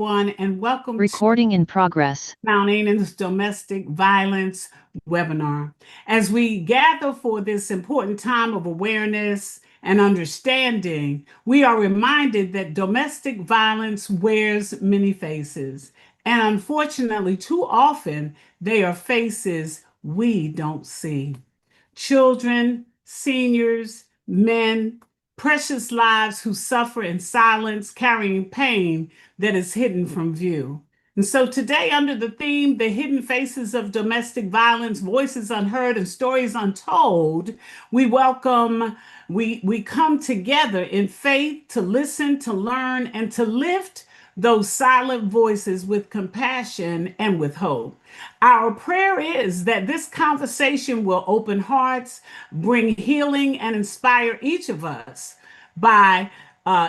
And welcome to Recording in progress. Mount Enon's Domestic Violence webinar. As we gather for this important time of awareness and understanding, we are reminded that domestic violence wears many faces. And unfortunately, too often, they are faces we don't see. Children, seniors, men, precious lives who suffer in silence, carrying pain that is hidden from view. And so today, under the theme, The Hidden Faces of Domestic Violence, Voices Unheard and Stories Untold, we welcome, we come together in faith to listen, to learn, and to lift those silent voices with compassion and with hope. Our prayer is that this conversation will open hearts, bring healing, and inspire each of us by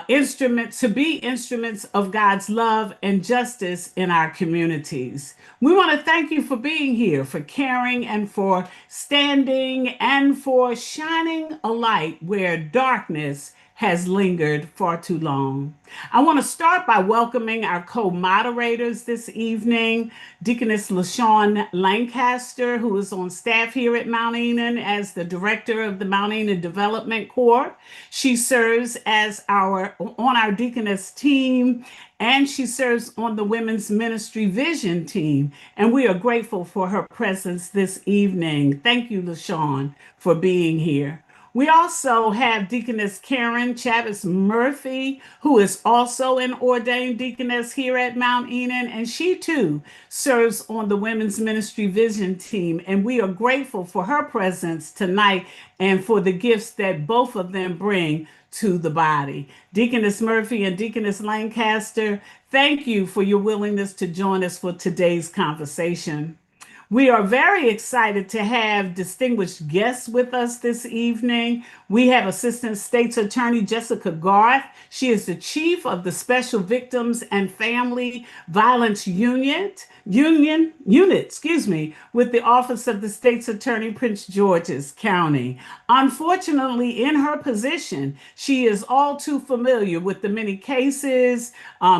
instruments to be instruments of God's love and justice in our communities. We want to thank you for being here, for caring, and for standing and for shining a light where darkness has lingered far too long. I want to start by welcoming our co-moderators this evening, Deaconess LaShawn Lancaster, who is on staff here at Mount Enon as the director of the Mount Enon Development Corps. She serves as on our deaconess team, and she serves on the Women's Ministry Vision team. And we are grateful for her presence this evening. Thank you, LaShawn, for being here. We also have Deaconess Karen Chavez Murphy, who is also an ordained deaconess here at Mount Enon, and she too serves on the Women's Ministry Vision team. And we are grateful for her presence tonight and for the gifts that both of them bring to the body. Deaconess Murphy and Deaconess Lancaster, thank you for your willingness to join us for today's conversation. We are very excited to have distinguished guests with us this evening. We have Assistant State's Attorney Jessica Garth. She is the Chief of the Special Victims and Family Violence Unit, with the Office of the State's Attorney, Prince George's County. Unfortunately, in her position, she is all too familiar with the many cases,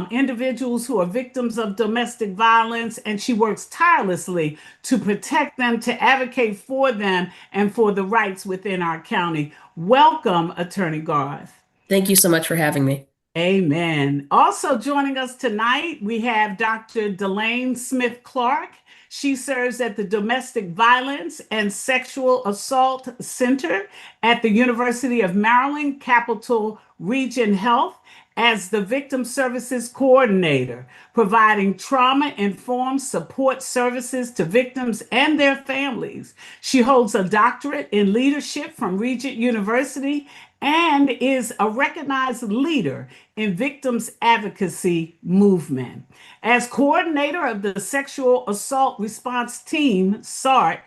individuals who are victims of domestic violence, and she works tirelessly to protect them, to advocate for them, and for the rights within our county. Welcome, Attorney Garth. Thank you so much for having me. Amen. Also joining us tonight, we have Dr. Delane Smith Clark. She serves at the Domestic Violence and Sexual Assault Center at the University of Maryland, Capital Region Health, as the Victim Services Coordinator, providing trauma-informed support services to victims and their families. She holds a doctorate in leadership from Regent University and is a recognized leader in victims advocacy movement. As coordinator of the Sexual Assault Response Team, SART,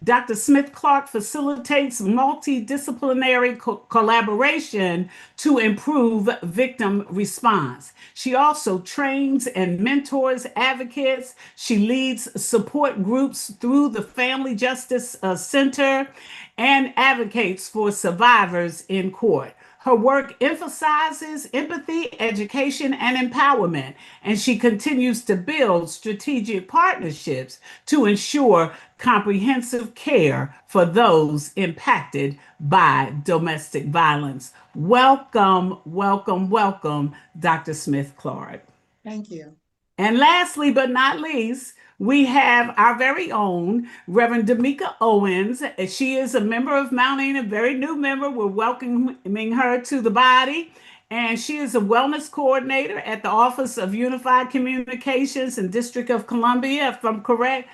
Dr. Smith Clark facilitates multidisciplinary collaboration to improve victim response. She also trains and mentors advocates. She leads support groups through the Family Justice Center and advocates for survivors in court. Her work emphasizes empathy, education, and empowerment, and she continues to build strategic partnerships to ensure comprehensive care for those impacted by domestic violence. Welcome, welcome, welcome, Dr. Smith Clark. Thank you. And lastly, but not least, we have our very own Reverend D'Amica Owens. She is a member of Mount Enon, a very new member. We're welcoming her to the body. And she is a wellness coordinator at the Office of Unified Communications in District of Columbia, if I'm correct,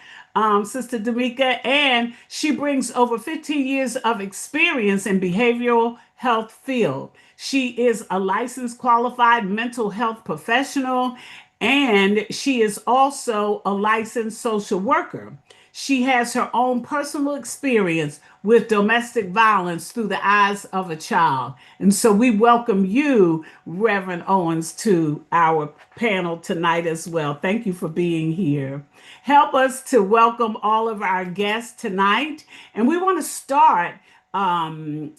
Sister D'Amica. And she brings over 15 years of experience in behavioral health field. She is a licensed qualified mental health professional, and she is also a licensed social worker. She has her own personal experience with domestic violence through the eyes of a child. And so we welcome you, Reverend Owens, to our panel tonight as well. Thank you for being here. Help us to welcome all of our guests tonight. And we want to start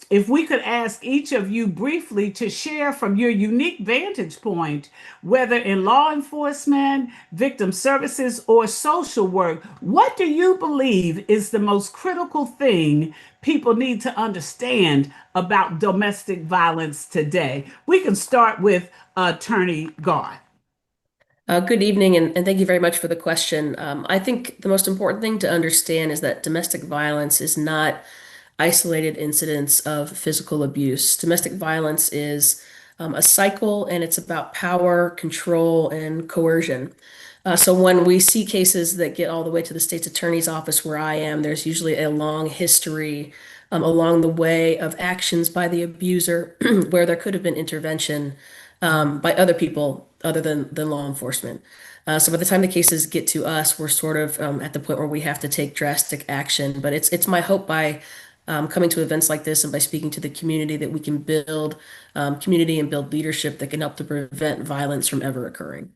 if we could ask each of you briefly to share from your unique vantage point, whether in law enforcement, victim services, or social work, what do you believe is the most critical thing people need to understand about domestic violence today? We can start with Attorney Garth. Good evening, and thank you very much for the question. I think the most important thing to understand is that domestic violence is not isolated incidents of physical abuse. Domestic violence is a cycle, and it's about power, control, and coercion. So when we see cases that get all the way to the state's attorney's office where I am, there's usually a long history along the way of actions by the abuser where there could have been intervention by other people other than law enforcement. So by the time the cases get to us, we're sort of at the point where we have to take drastic action. But it's my hope by coming to events like this and by speaking to the community that we can build community and build leadership that can help to prevent violence from ever occurring.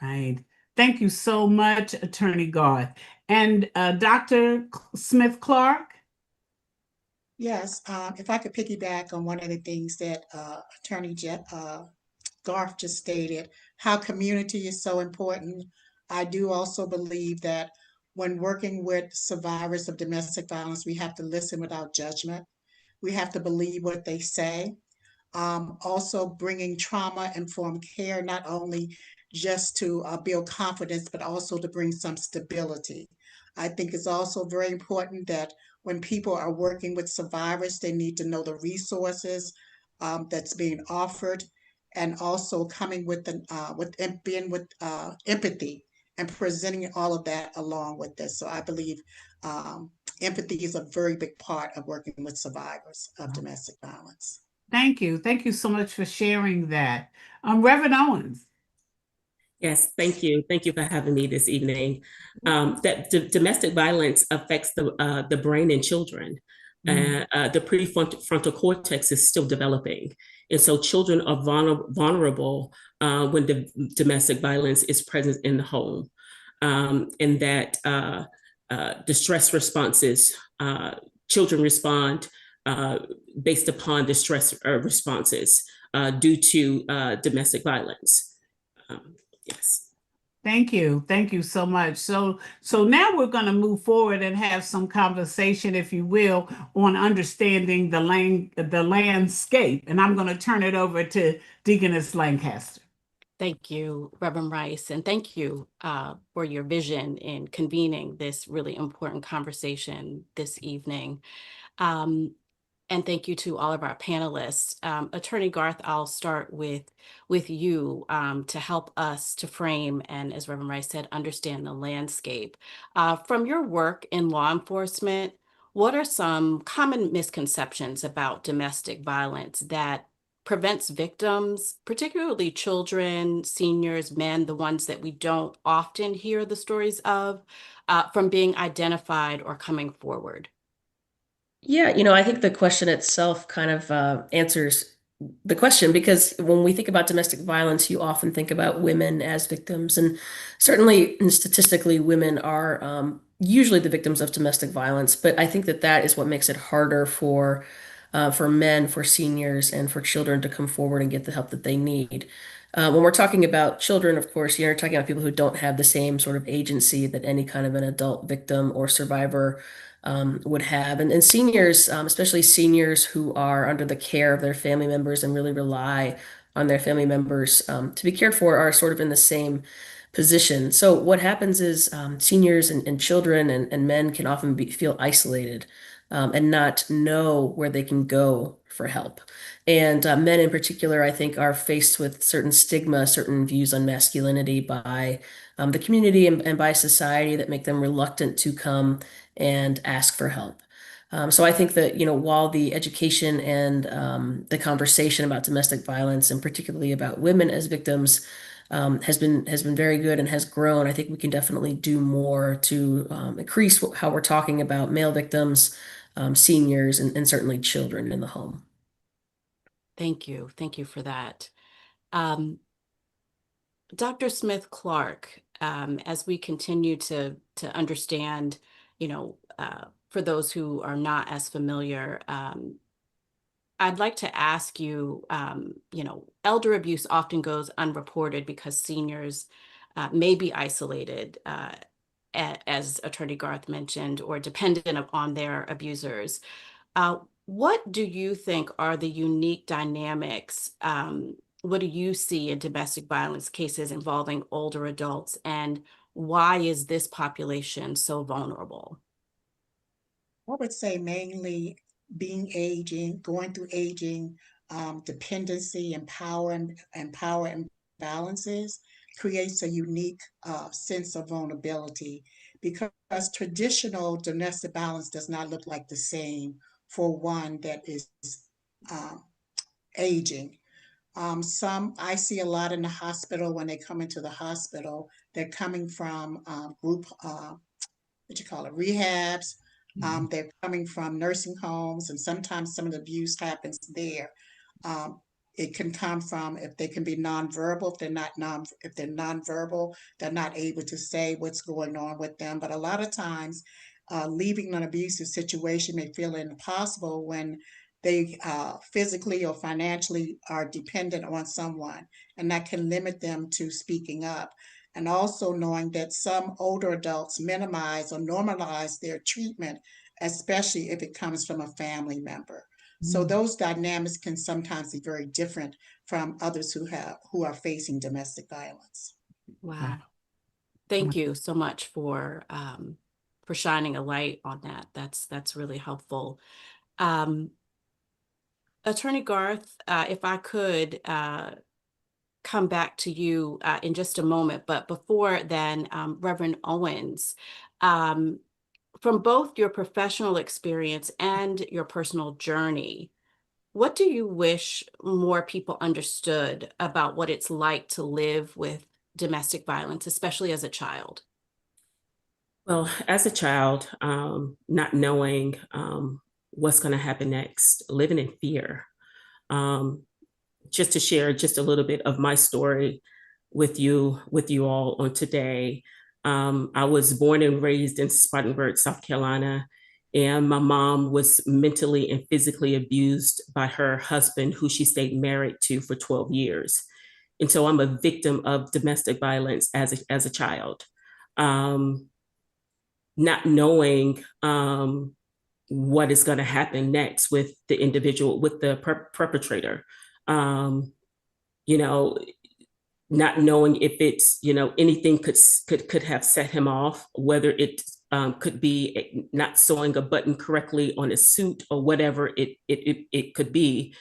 Right. Thank you so much, Attorney Garth. And Dr. Smith Clark? Yes, if I could piggyback on one of the things that Garth just stated, how community is so important. I do also believe that when working with survivors of domestic violence, we have to listen without judgment. We have to believe what they say. Also bringing trauma-informed care, not only just to build confidence, but also to bring some stability. I think it's also very important that when people are working with survivors, they need to know the resources that's being offered, and also coming with being with empathy and presenting all of that along with this. So I believe empathy is a very big part of working with survivors of domestic violence. Thank you. Thank you so much for sharing that. Reverend Owens. Yes, thank you. Thank you for having me this evening. That domestic violence affects the brain in children. The prefrontal cortex is still developing. And so children are vulnerable when the domestic violence is present in the home. And that distress responses, children respond based upon distress responses due to domestic violence. Yes. Thank you. Thank you so much. So now we're going to move forward and have some conversation, if you will, on understanding the landscape. And I'm going to turn it over to Deaconess Lancaster. Thank you, Reverend Rice, and thank you for your vision in convening this really important conversation this evening. And thank you to all of our panelists. Attorney Garth, I'll start with you to help us to frame and, as Reverend Rice said, understand the landscape. From your work in law enforcement, what are some common misconceptions about domestic violence that prevents victims, particularly children, seniors, men, the ones that we don't often hear the stories of, from being identified or coming forward? Yeah, I think the question itself kind of answers the question because when we think about domestic violence, you often think about women as victims. And certainly, and statistically, women are usually the victims of domestic violence. But I think that that is what makes it harder for men, for seniors, and for children to come forward and get the help that they need. When we're talking about children, of course, you're talking about people who don't have the same sort of agency that any kind of an adult victim or survivor would have. And seniors, especially seniors who are under the care of their family members and really rely on their family members to be cared for, are sort of in the same position. So what happens is seniors and children and men can often feel isolated and not know where they can go for help. And men in particular, I think, are faced with certain stigma, certain views on masculinity by the community and by society that make them reluctant to come and ask for help. So I think that, while the education and the conversation about domestic violence and particularly about women as victims has been very good and has grown, I think we can definitely do more to increase how we're talking about male victims, seniors, and certainly children in the home. Thank you. Thank you for that. Dr. Smith Clark, as we continue to understand, for those who are not as familiar, I'd like to ask you, elder abuse often goes unreported because seniors may be isolated, as Attorney Garth mentioned, or dependent on their abusers. What do you think are the unique dynamics? What do you see in domestic violence cases involving older adults, and why is this population so vulnerable? I would say mainly being aging, going through aging, dependency and power imbalances creates a unique sense of vulnerability because traditional domestic violence does not look like the same for one that is um, aging. Some I see a lot in the hospital when they come into the hospital. They're coming from group what you call it, rehabs. They're coming from nursing homes, and sometimes some of the abuse happens there. Um, it can come from if they can be nonverbal. If they're nonverbal, they're not able to say what's going on with them. But a lot of times, leaving an abusive situation may feel impossible when they physically or financially are dependent on someone, and that can limit them to speaking up. And also knowing that some older adults minimize or normalize their treatment, especially if it comes from a family member. So those dynamics can sometimes be very different from others who are facing domestic violence. Wow. Thank you so much for shining a light on that. That's really helpful. Attorney Garth, if I could come back to you in just a moment, but before then, Reverend Owens, um, from both your professional experience and your personal journey, what do you wish more people understood about what it's like to live with domestic violence, especially as a child? Well, as a child, not knowing what's going to happen next, living in fear. Um, just to share just a little bit of my story with you all on today. I was born and raised in Spartanburg, South Carolina, and my mom was mentally and physically abused by her husband, who she stayed married to for 12 years. And so I'm a victim of domestic violence as a child. Um, Not knowing what is going to happen next with the individual, with the perpetrator. Um, you know, Not knowing if it's, anything could have set him off, whether it could be not sewing a button correctly on his suit or whatever it could be,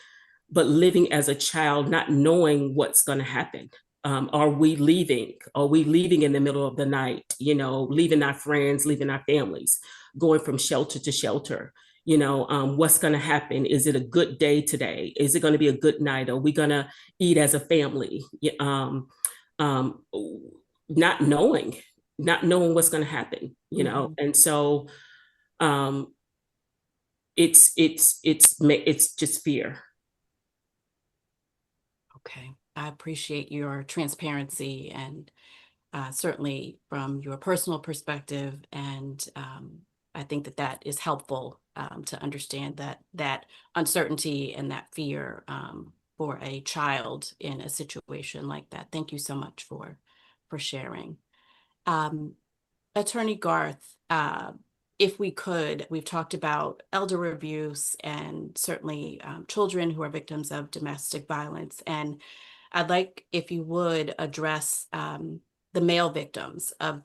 but living as a child, not knowing what's going to happen. Are we leaving? Are we leaving in the middle of the night? Leaving our friends, leaving our families, going from shelter to shelter. What's going to happen? Is it a good day today? Is it going to be a good night? Are we going to eat as a family? Um, not knowing, not knowing what's going to happen. And so um, it's just fear. Okay, I appreciate your transparency and certainly from your personal perspective. And I think that is helpful to understand that uncertainty and that fear for a child in a situation like that. Thank you so much for sharing. Um, Attorney Garth, if we could, we've talked about elder abuse and certainly children who are victims of domestic violence. And I'd like if you would address the male victims of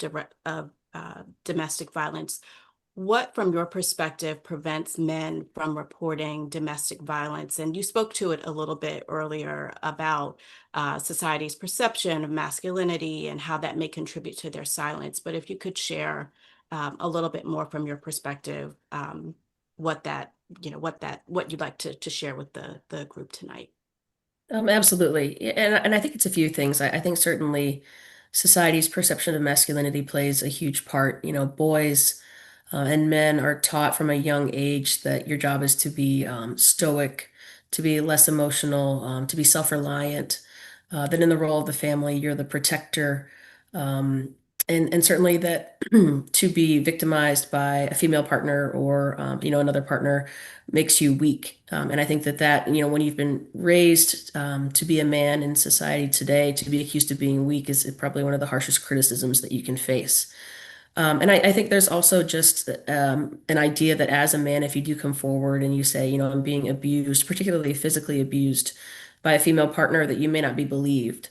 domestic violence. What, from your perspective, prevents men from reporting domestic violence? And you spoke to it a little bit earlier about society's perception of masculinity and how that may contribute to their silence. But if you could share a little bit more from your perspective, what you'd like to share with the group tonight. Absolutely. And I think it's a few things. I think certainly society's perception of masculinity plays a huge part. Boys and men are taught from a young age that your job is to be stoic, to be less emotional, to be self-reliant. That in the role of the family, you're the protector. and certainly that to be victimized by a female partner or another partner makes you weak. And I think that when you've been raised to be a man in society today, to be accused of being weak is probably one of the harshest criticisms that you can face. And I think there's also just an idea that as a man, if you do come forward and you say, I'm being abused, particularly physically abused by a female partner, that you may not be believed.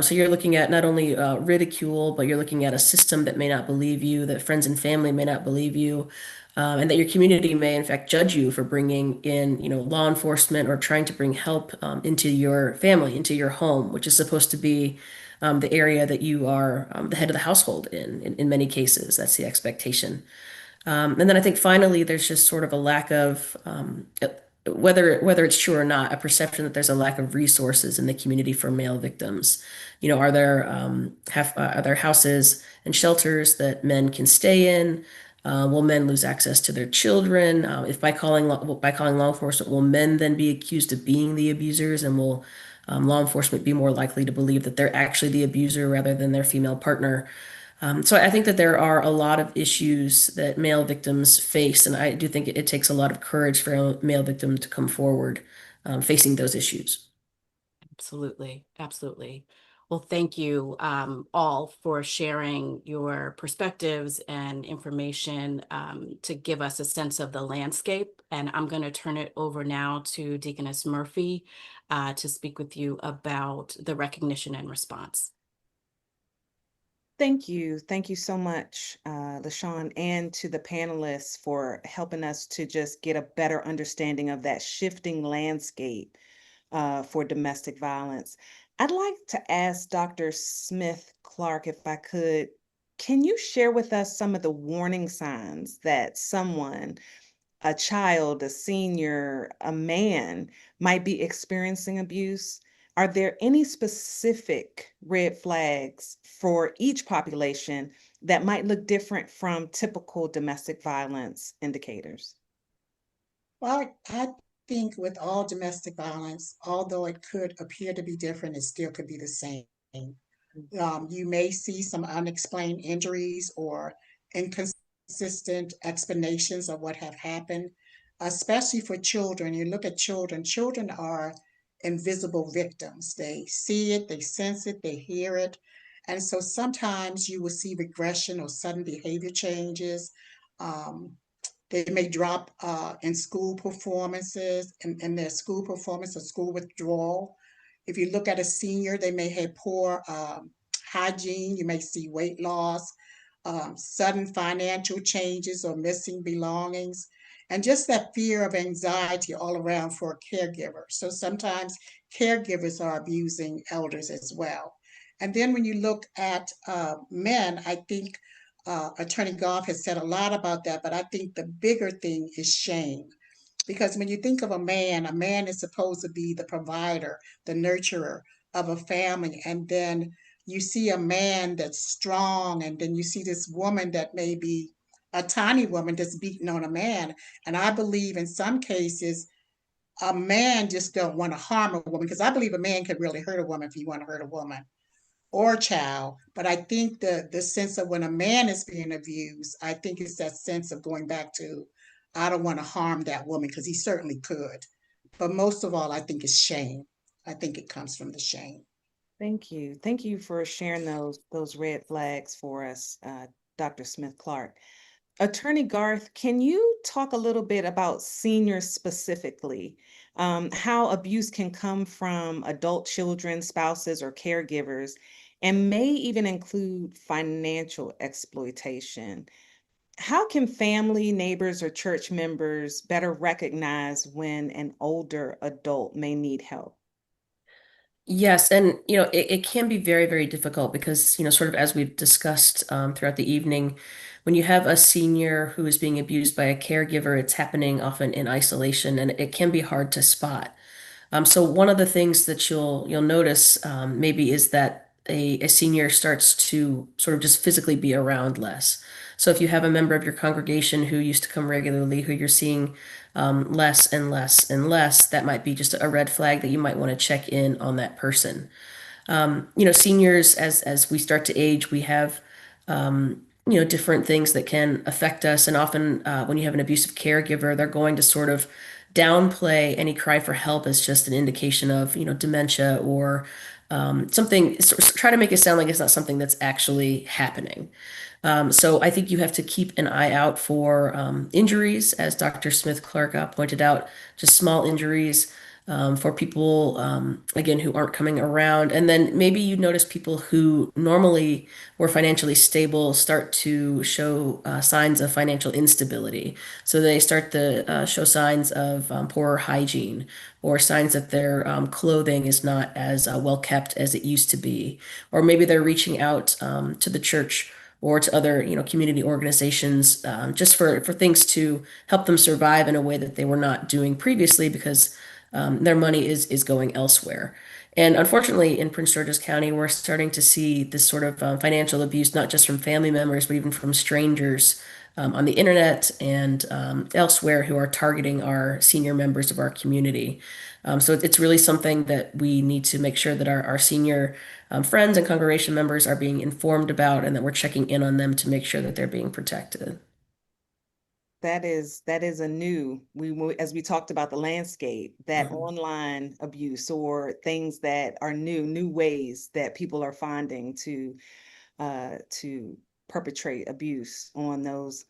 So you're looking at not only ridicule, but you're looking at a system that may not believe you, that friends and family may not believe you, and that your community may, in fact, judge you for bringing in, law enforcement or trying to bring help into your family, into your home, which is supposed to be the area that you are the head of the household in many cases. That's the expectation. And then I think finally, there's just sort of a lack of whether it's true or not, a perception that there's a lack of resources in the community for male victims. Are there houses and shelters that men can stay in? Will men lose access to their children? If by calling law enforcement, will men then be accused of being the abusers, and will law enforcement be more likely to believe that they're actually the abuser rather than their female partner? So I think that there are a lot of issues that male victims face, and I do think it takes a lot of courage for a male victim to come forward facing those issues. Absolutely. Absolutely. Well, thank you all for sharing your perspectives and information to give us a sense of the landscape. And I'm going to turn it over now to Deaconess Murphy to speak with you about the recognition and response. Thank you. Thank you so much, LaShawn, and to the panelists for helping us to just get a better understanding of that shifting landscape for domestic violence. I'd like to ask Dr. Smith Clark, if I could, can you share with us some of the warning signs that someone, a child, a senior, a man, might be experiencing abuse? Are there any specific red flags for each population that might look different from typical domestic violence indicators? Well, I think with all domestic violence, although it could appear to be different, it still could be the same. You may see some unexplained injuries or inconsistent explanations of what have happened, especially for children. You look at children, children are invisible victims. They see it, they sense it, they hear it. And so sometimes you will see regression or sudden behavior changes. Um, they may drop in school performances, in their school performance or school withdrawal. If you look at a senior, they may have poor hygiene. You may see weight loss, sudden financial changes or missing belongings, and just that fear of anxiety all around for a caregiver. So sometimes caregivers are abusing elders as well. And then when you look at men, I think Attorney Goff has said a lot about that, but I think the bigger thing is shame. Because when you think of a man is supposed to be the provider, the nurturer of a family. And then you see a man that's strong, and then you see this woman that may be a tiny woman that's beating on a man. And I believe in some cases, a man just don't want to harm a woman, because I believe a man could really hurt a woman if he want to hurt a woman or child. But I think the sense of when a man is being abused, I think it's that sense of going back to, I don't want to harm that woman, because he certainly could. But most of all, I think it's shame. I think it comes from the shame. Thank you. Thank you for sharing those red flags for us, Dr. Smith Clark. Attorney Garth, can you talk a little bit about seniors specifically, how abuse can come from adult children, spouses, or caregivers, and may even include financial exploitation? How can family, neighbors, or church members better recognize when an older adult may need help? Yes, and it can be very, very difficult because, sort of as we've discussed throughout the evening, when you have a senior who is being abused by a caregiver, it's happening often in isolation, and it can be hard to spot. So one of the things that you'll notice maybe is that a senior starts to sort of just physically be around less. So if you have a member of your congregation who used to come regularly, who you're seeing less and less and less, that might be just a red flag that you might want to check in on that person. Seniors, as we start to age, we have different things that can affect us. And often when you have an abusive caregiver, they're going to sort of downplay any cry for help as just an indication of, dementia or something, try to make it sound like it's not something that's actually happening. So I think you have to keep an eye out for injuries, as Dr. Smith Clark pointed out, just small injuries for people, again, who aren't coming around. And then maybe you notice people who normally were financially stable start to show signs of financial instability. So they start to show signs of poor hygiene or signs that their clothing is not as well kept as it used to be. Or maybe they're reaching out to the church or to other, community organizations, just for things to help them survive in a way that they were not doing previously because their money is going elsewhere. And unfortunately, in Prince George's County, we're starting to see this sort of financial abuse, not just from family members, but even from strangers on the internet and elsewhere who are targeting our senior members of our community. So it's really something that we need to make sure that our senior friends and congregation members are being informed about, and that we're checking in on them to make sure that they're being protected. That is a new, as we talked about the landscape, that Mhm. online abuse or things that are new ways that people are finding to perpetrate abuse on those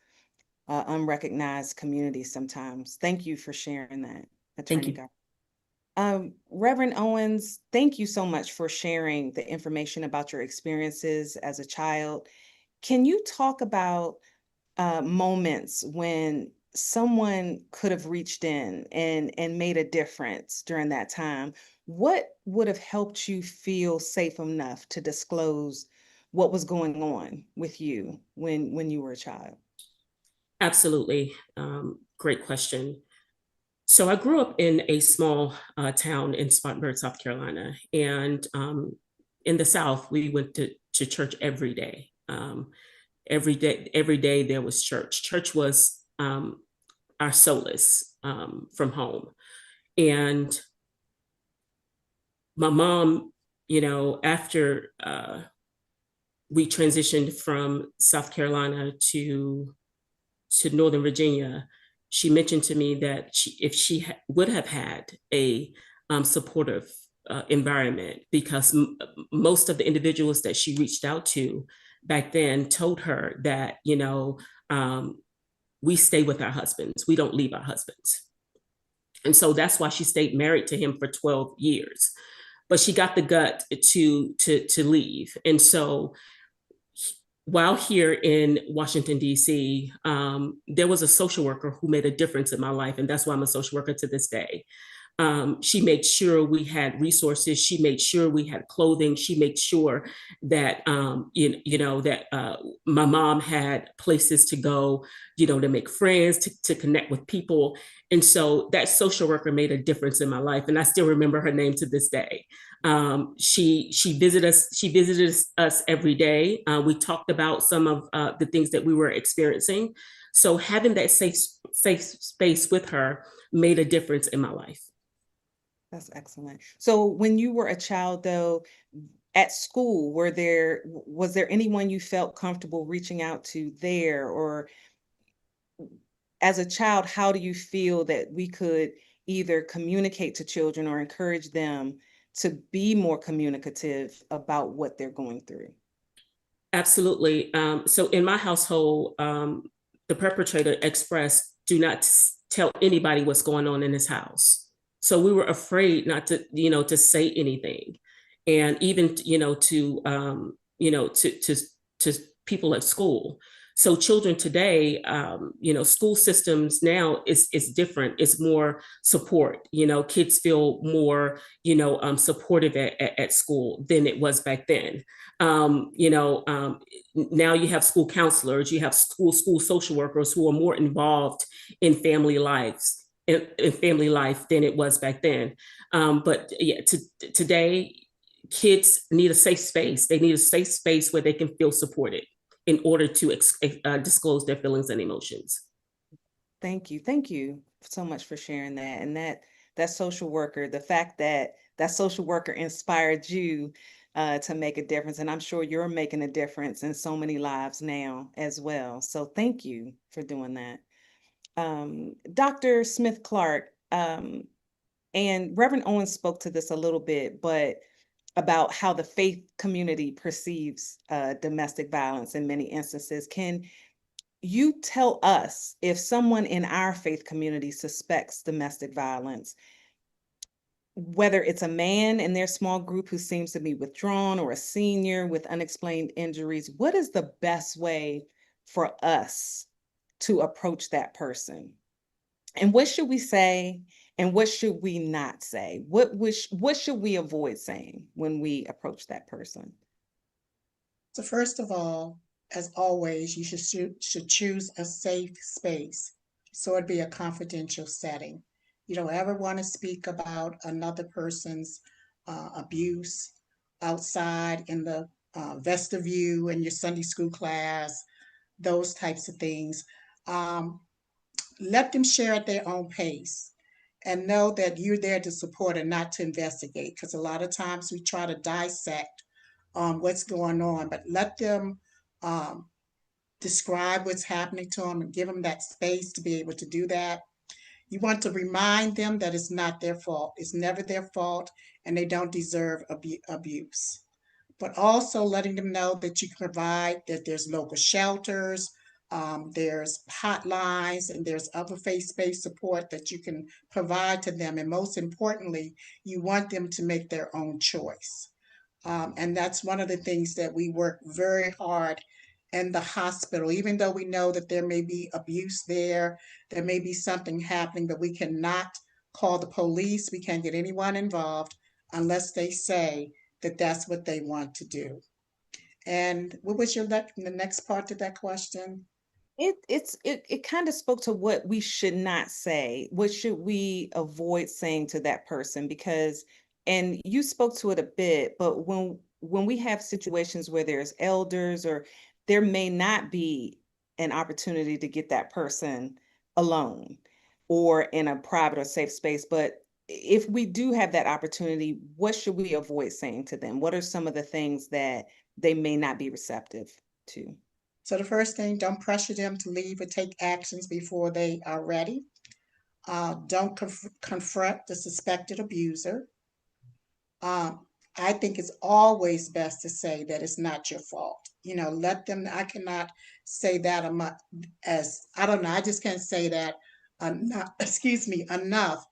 unrecognized communities sometimes. Thank you for sharing that, Thank Attorney you. Gar. Reverend Owens, thank you so much for sharing the information about your experiences as a child. Can you talk about moments when someone could have reached in and made a difference during that time? What would have helped you feel safe enough to disclose what was going on with you when you were a child? Absolutely. Great question. So I grew up in a small town in Spartanburg, South Carolina. And in the South, we went to church every day. Every day there was church. Church was our solace from home. And my mom, after we transitioned from South Carolina to Northern Virginia, she mentioned to me that if she would have had a supportive environment, because most of the individuals that she reached out to back then told her that, we stay with our husbands, we don't leave our husbands. And so that's why she stayed married to him for 12 years. But she got the gut to leave. And so while here in Washington, D.C., there was a social worker who made a difference in my life. And that's why I'm a social worker to this day. She made sure we had resources. She made sure we had clothing. She made sure that, that my mom had places to go, to make friends, to connect with people. And so that social worker made a difference in my life. And I still remember her name to this day. She visited us. She visited us every day. We talked about some of the things that we were experiencing. So having that safe space with her made a difference in my life. That's excellent. So when you were a child, though, at school, was there anyone you felt comfortable reaching out to there? Or as a child, how do you feel that we could either communicate to children or encourage them to be more communicative about what they're going through? Absolutely. So in my household, the perpetrator expressed, do not tell anybody what's going on in his house. So we were afraid not to, to say anything. And even, to people at school. So children today, school systems now is different. It's more support. Kids feel more, supportive at school than it was back then. Now you have school counselors, you have school social workers who are more involved in family lives, in family life than it was back then. But yeah, today, kids need a safe space. They need a safe space where they can feel supported in order to disclose their feelings and emotions. Thank you. Thank you so much for sharing that. And that social worker, the fact that that social worker inspired you to make a difference. And I'm sure you're making a difference in so many lives now as well. So thank you for doing that. Dr. Smith Clark, and Reverend Owens spoke to this a little bit, but about how the faith community perceives domestic violence in many instances. Can you tell us if someone in our faith community suspects domestic violence, whether it's a man in their small group who seems to be withdrawn or a senior with unexplained injuries, what is the best way for us to approach that person? And what should we say? And what should we not say? What should we avoid saying when we approach that person? So first of all, as always, you should choose a safe space. So it'd be a confidential setting. You don't ever want to speak about another person's abuse outside in the vestibule in your Sunday school class, those types of things. Um, Let them share at their own pace and know that you're there to support and not to investigate. Because a lot of times we try to dissect what's going on, but let them um, describe what's happening to them and give them that space to be able to do that. You want to remind them that it's not their fault. It's never their fault, and they don't deserve abuse. But also letting them know that you can provide, that there's local shelters, there's hotlines, and there's other faith-based support that you can provide to them. And most importantly, you want them to make their own choice. And that's one of the things that we work very hard in the hospital, even though we know that there may be abuse there may be something happening, but we cannot call the police, we can't get anyone involved unless they say that that's what they want to do. And what was the next part of that question? It kind of spoke to what we should not say. What should we avoid saying to that person? Because, and you spoke to it a bit, but when we have situations where there's elders, or there may not be an opportunity to get that person alone or in a private or safe space, but if we do have that opportunity, what should we avoid saying to them? What are some of the things that they may not be receptive to? So the first thing, don't pressure them to leave or take actions before they are ready. Don't confront the suspected abuser. I think it's always best to say that it's not your fault. Let them, I cannot say that as, I don't know, I just can't say that enough, excuse me, enough.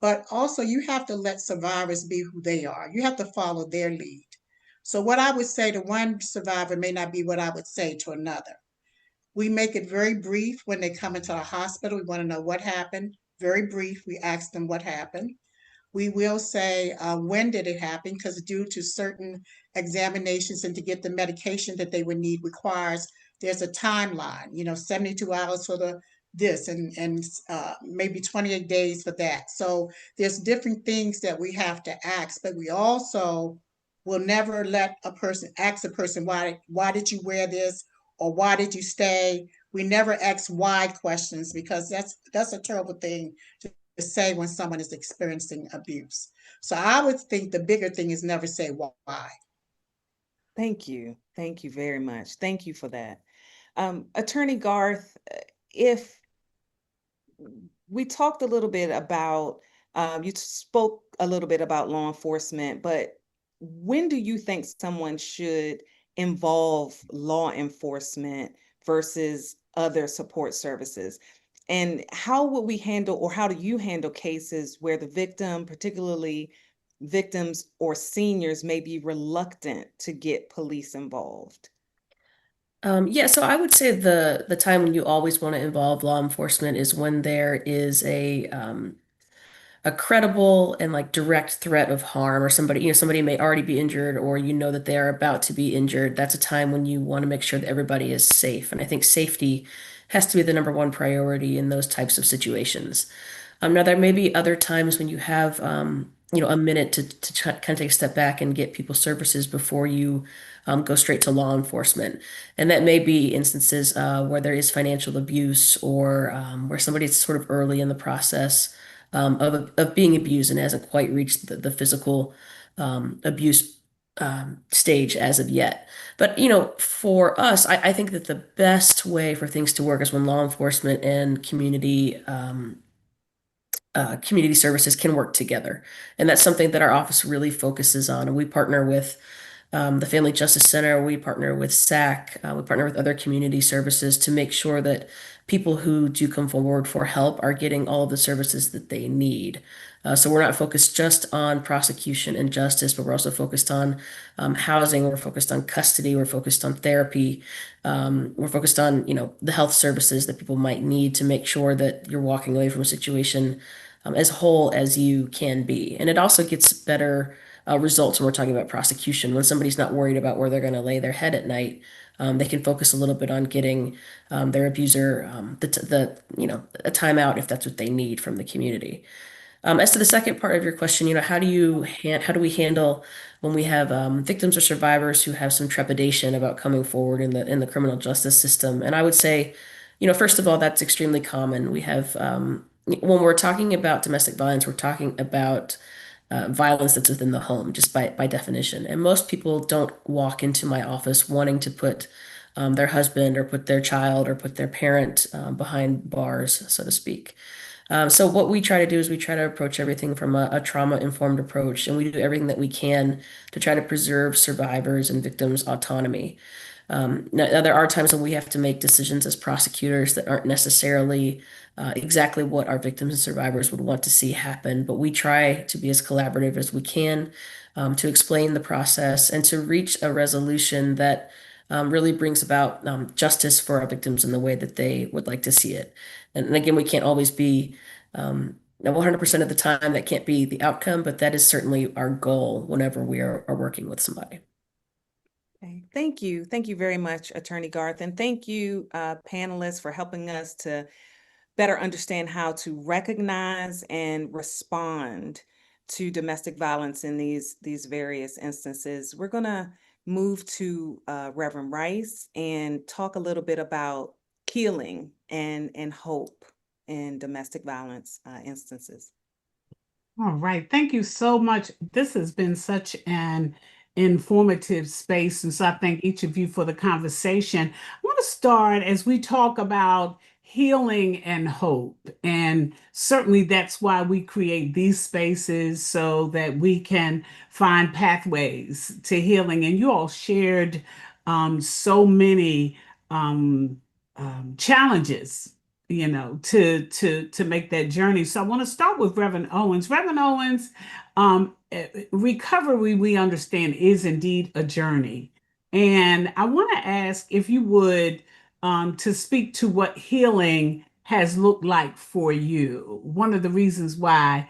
But also you have to let survivors be who they are. You have to follow their lead. So what I would say to one survivor may not be what I would say to another. We make it very brief when they come into the hospital. We want to know what happened. Very brief. We ask them what happened. We will say, when did it happen? Because due to certain examinations and to get the medication that they would need requires, there's a timeline, 72 hours for this and maybe 28 days for that. So there's different things that we have to ask, but we also will never let ask a person, why did you wear this? Or why did you stay? We never ask why questions, because that's a terrible thing to say when someone is experiencing abuse. So I would think the bigger thing is never say why. Thank you. Thank you very much. Thank you for that. Attorney Garth, if we talked a little bit about, you spoke a little bit about law enforcement, but when do you think someone should involve law enforcement versus other support services? And how would we handle, or how do you handle cases where the victim, particularly victims or seniors, may be reluctant to get police involved? Yeah, so I would say the time when you always want to involve law enforcement is when there is a credible and like direct threat of harm, or somebody may already be injured, or that they are about to be injured. That's a time when you want to make sure that everybody is safe. And I think safety has to be the number one priority in those types of situations. Now there may be other times when you have a minute to kind of take a step back and get people services before you go straight to law enforcement. And that may be instances where there is financial abuse, or where somebody's sort of early in the process of being abused and hasn't quite reached the physical abuse stage as of yet. But, for us, I think that the best way for things to work is when law enforcement and community services can work together. And that's something that our office really focuses on. And we partner with the Family Justice Center, we partner with SAC, we partner with other community services to make sure that people who do come forward for help are getting all of the services that they need. So we're not focused just on prosecution and justice, but we're also focused on housing, we're focused on custody, we're focused on therapy, we're focused on, the health services that people might need to make sure that you're walking away from a situation as whole as you can be. And it also gets better results when we're talking about prosecution. When somebody's not worried about where they're going to lay their head at night, they can focus a little bit on getting their abuser a timeout if that's what they need from the community. As to the second part of your question, how do we handle when we have victims or survivors who have some trepidation about coming forward in the criminal justice system? And I would say, first of all, that's extremely common. We have when we're talking about domestic violence, we're talking about violence that's within the home, just by definition. And most people don't walk into my office wanting to put their husband or put their child or put their parent behind bars, so to speak. So what we try to do is we try to approach everything from a trauma-informed approach, and we do everything that we can to try to preserve survivors and victims' autonomy. Now, there are times when we have to make decisions as prosecutors that aren't necessarily exactly what our victims and survivors would want to see happen, but we try to be as collaborative as we can to explain the process and to reach a resolution that really brings about justice for our victims in the way that they would like to see it. And again, we can't always be 100% of the time, that can't be the outcome, but that is certainly our goal whenever we are working with somebody. Okay. Thank you. Thank you very much, Attorney Garth. And thank you, panelists, for helping us to better understand how to recognize and respond to domestic violence in these various instances. We're going to move to Reverend Rice and talk a little bit about healing and hope in domestic violence instances. All right. Thank you so much. This has been such an informative space. And so I thank each of you for the conversation. I want to start as we talk about healing and hope. And certainly that's why we create these spaces so that we can find pathways to healing. And you all shared so many challenges to make that journey. So I want to start with Reverend Owens. Reverend Owens, recovery, we understand, is indeed a journey. And I want to ask if you would to speak to what healing has looked like for you. One of the reasons why,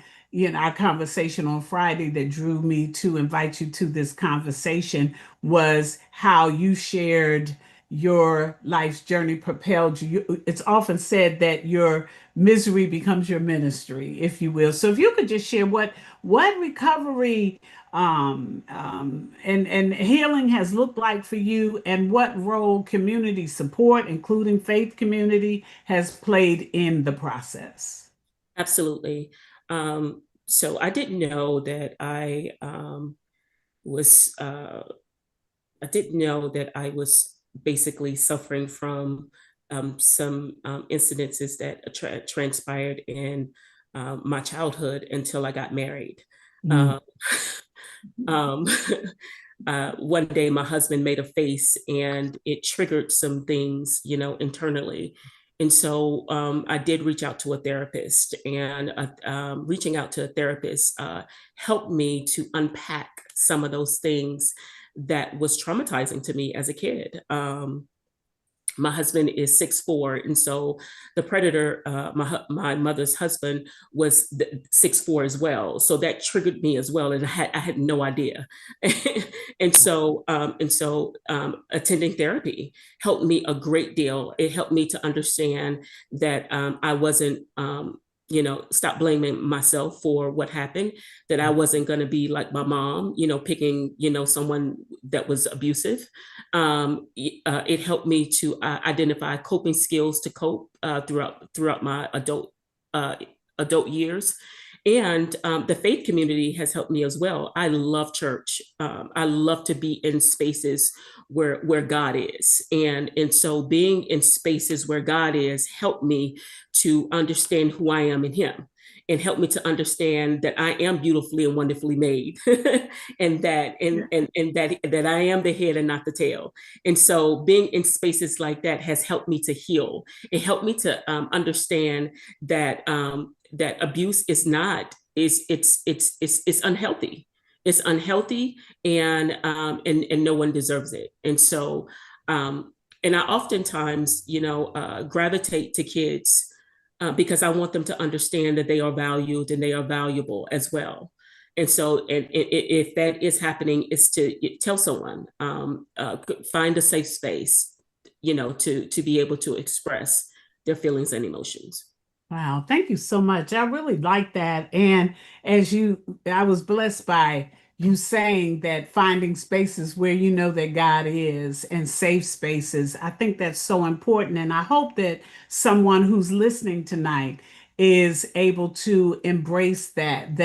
our conversation on Friday that drew me to invite you to this conversation was how you shared your life's journey propelled you. It's often said that your misery becomes your ministry, if you will. So if you could just share what recovery and healing has looked like for you, and what role community support, including faith community, has played in the process. Absolutely. So I didn't know that was, I didn't know that I was basically suffering from some incidences that transpired in my childhood until I got married. Um, one day my husband made a face and it triggered some things, internally. And so I did reach out to a therapist, and reaching out to a therapist helped me to unpack some of those things that was traumatizing to me as a kid. My husband is 6'4", and so the predator, my mother's husband, was 6'4" as well. So that triggered me as well, and I had no idea. and so attending therapy helped me a great deal. It helped me to understand that I wasn't. Stop blaming myself for what happened, that I wasn't going to be like my mom, picking, someone that was abusive. It helped me to identify coping skills to cope throughout my adult years. And the faith community has helped me as well. I love church. I love to be in spaces where God is. And so being in spaces where God is helped me to understand who I am in Him, and help me to understand that I am beautifully and wonderfully made, and that and that I am the head and not the tail. And so being in spaces like that has helped me to heal. It helped me to understand that that abuse is not is it's unhealthy. It's unhealthy, and no one deserves it. And so and I oftentimes, gravitate to kids because I want them to understand that they are valued and they are valuable as well. And so, and if that is happening, is to tell someone, find a safe space, to be able to express their feelings and emotions. Wow, thank you so much. I really like that. And I was blessed by you saying that finding spaces where you know that God is and safe spaces. I think that's so important. And I hope that someone who's listening tonight is able to embrace that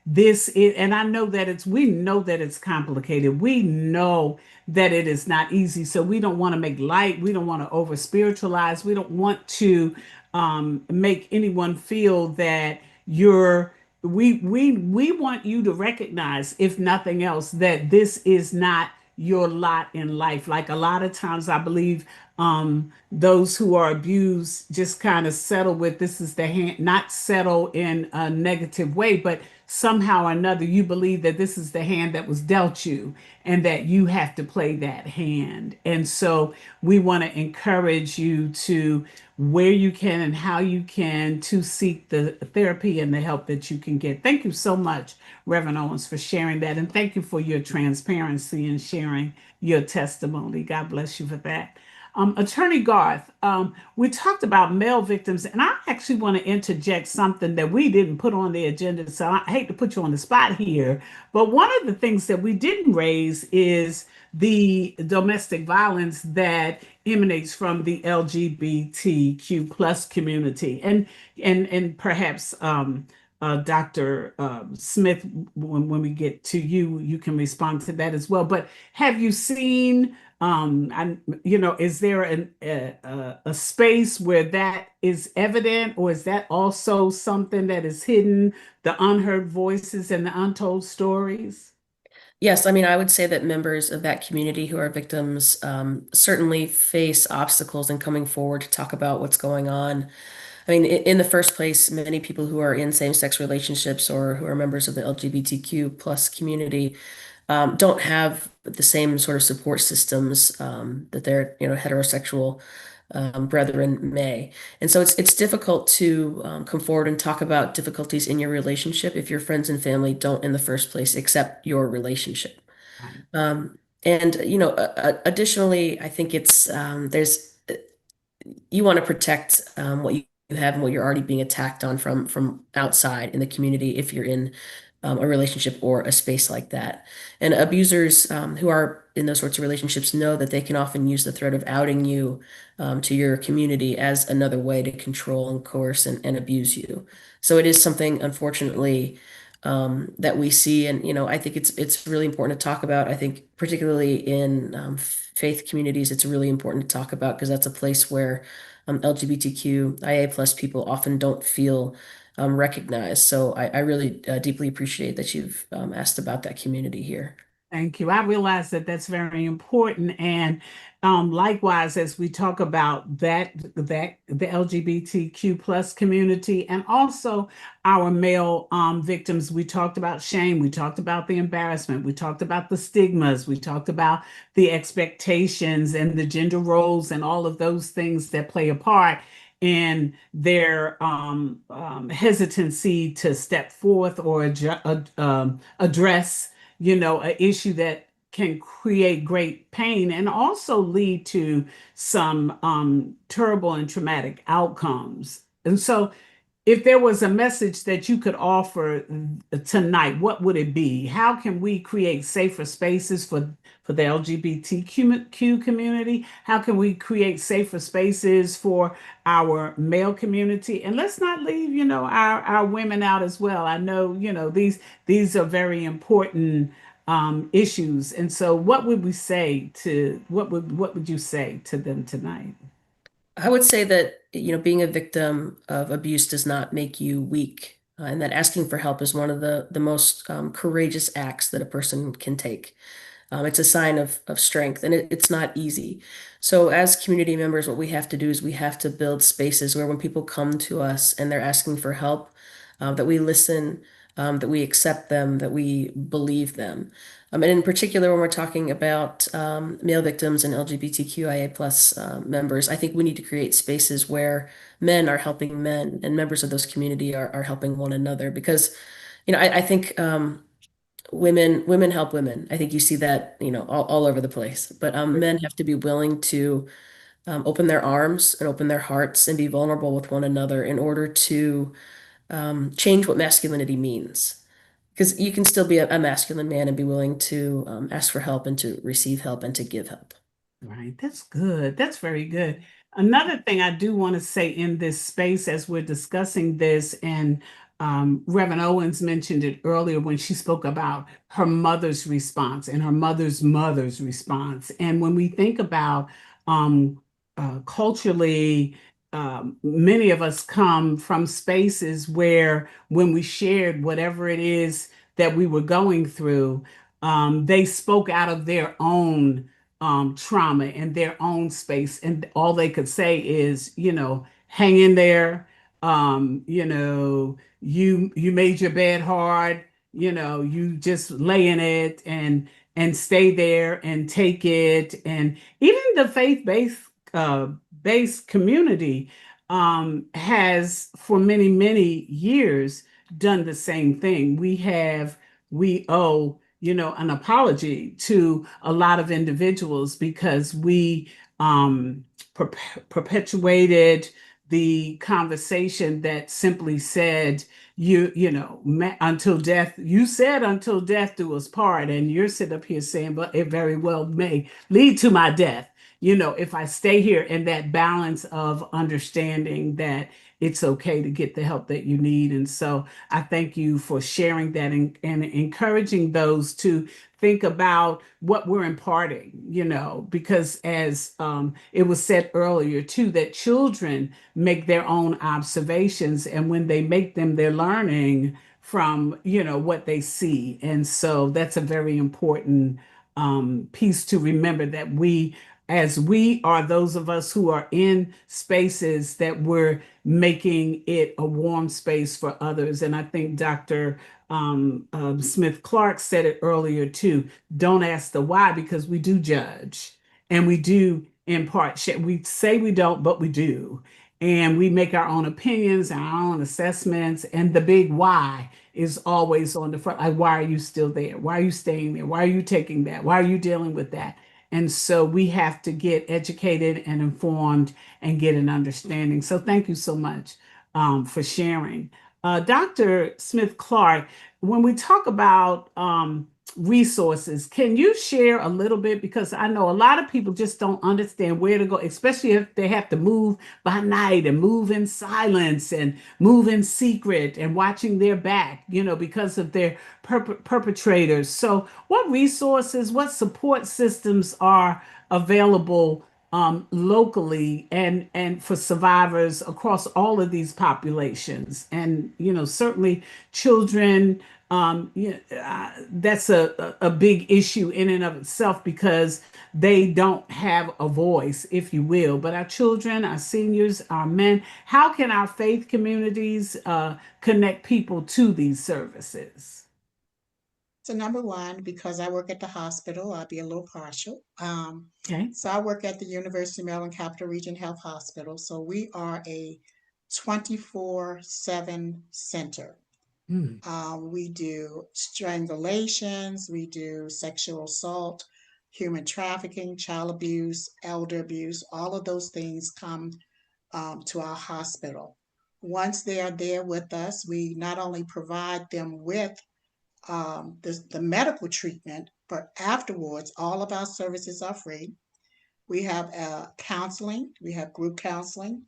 this is, and I know that we know that it's complicated. We know that it is not easy. So we don't want to make light. We don't want to over spiritualize. We don't want to make anyone feel that we want you to recognize, if nothing else, that this is not your lot in life. Like a lot of times I believe those who are abused just kind of settle with this is the hand, not settle in a negative way, but somehow or another you believe that this is the hand that was dealt you and that you have to play that hand. And so we want to encourage you to, where you can and how you can, to seek the therapy and the help that you can get. Thank you so much, Reverend Owens, for sharing that. And thank you for your transparency and sharing your testimony. God bless you for that. Attorney Garth, we talked about male victims, and I actually want to interject something that we didn't put on the agenda. So I hate to put you on the spot here, but one of the things that we didn't raise is the domestic violence that emanates from the LGBTQ plus community, and perhaps Dr. Smith, when we get to you, you can respond to that as well. But have you seen, is there a space where that is evident, or is that also something that is hidden, the unheard voices and the untold stories? Yes, I mean, I would say that members of that community who are victims certainly face obstacles in coming forward to talk about what's going on. I mean, in the first place, many people who are in same-sex relationships or who are members of the LGBTQ plus community don't have the same sort of support systems that their, heterosexual brethren may. And so it's difficult to come forward and talk about difficulties in your relationship if your friends and family don't in the first place accept your relationship. Right. And additionally, I think it's there's you want to protect what you have and what you're already being attacked on from outside in the community if you're in a relationship or a space like that. And abusers who are in those sorts of relationships know that they can often use the threat of outing you to your community as another way to control and coerce and abuse you. So it is something, unfortunately, that we see, and I think it's really important to talk about. I think particularly in faith communities, it's really important to talk about because that's a place where LGBTQIA plus people often don't feel recognized. So I really deeply appreciate that you've asked about that community here. Thank you. I realize that that's very important. And likewise, as we talk about that the LGBTQ plus community and also our male victims, we talked about shame, we talked about the embarrassment, we talked about the stigmas, we talked about the expectations and the gender roles and all of those things that play a part in their hesitancy to step forth or address an issue that can create great pain and also lead to some terrible and traumatic outcomes. And so if there was a message that you could offer tonight, what would it be? How can we create safer spaces for the LGBTQ community? How can we create safer spaces for our male community? And let's not leave, our women out as well. I know, these are very important issues. And so what would you say to them tonight? I would say that, being a victim of abuse does not make you weak, and that asking for help is one of the most courageous acts that a person can take. It's a sign of strength, and it's not easy. So, as community members, what we have to do is we have to build spaces where when people come to us and they're asking for help, that we listen, that we accept them, that we believe them. And in particular, when we're talking about male victims and LGBTQIA plus members, I think we need to create spaces where men are helping men and members of those community are helping one another. Because, I think women help women. I think you see that, all over the place. But men have to be willing to open their arms and open their hearts and be vulnerable with one another in order to change what masculinity means. Because you can still be a masculine man and be willing to ask for help and to receive help and to give help. Right. That's good. That's very good. Another thing I do want to say in this space as we're discussing this, and Reverend Owens mentioned it earlier when she spoke about her mother's response and her mother's response. And when we think about culturally, many of us come from spaces where when we shared whatever it is that we were going through, they spoke out of their own trauma in their own space. And all they could say is, hang in there. You made your bed hard, you just lay in it and stay there and take it. And even the faith-based based community has for many, many years done the same thing. We owe an apology to a lot of individuals because we perpetuated the conversation that simply said, until death, you said until death do us part, and you're sitting up here saying, but it very well may lead to my death. If I stay here, in that balance of understanding that it's okay to get the help that you need. And so I thank you for sharing that and encouraging those to think about what we're imparting, because as it was said earlier too, that children make their own observations, and when they make them, they're learning from, what they see. And so that's a very important piece to remember, that as we are those of us who are in spaces, that we're making it a warm space for others. And I think Dr. Smith Clark said it earlier too. Don't ask the why, because we do judge and we do impart. We say we don't, but we do. And we make our own opinions, our own assessments. And the big why is always on the front. Like, why are you still there? Why are you staying there? Why are you taking that? Why are you dealing with that? And so we have to get educated and informed and get an understanding. So thank you so much for sharing. Dr. Smith Clark, when we talk about resources, can you share a little bit? Because I know a lot of people just don't understand where to go, especially if they have to move by night and move in silence and move in secret and watching their back, because of their perpetrators. So, what resources, what support systems are available locally and for survivors across all of these populations? And certainly children. That's a big issue in and of itself, because they don't have a voice, if you will. But our children, our seniors, our men, how can our faith communities connect people to these services? So number one, because I work at the hospital, I'll be a little partial. Okay. So I work at the University of Maryland Capital Region Health Hospital. So we are a 24/7 center. Mm. We do strangulations, we do sexual assault, human trafficking, child abuse, elder abuse. All of those things come to our hospital. once they are there with us, we not only provide them with the medical treatment, but afterwards, all of our services are free. We have counseling, we have group counseling,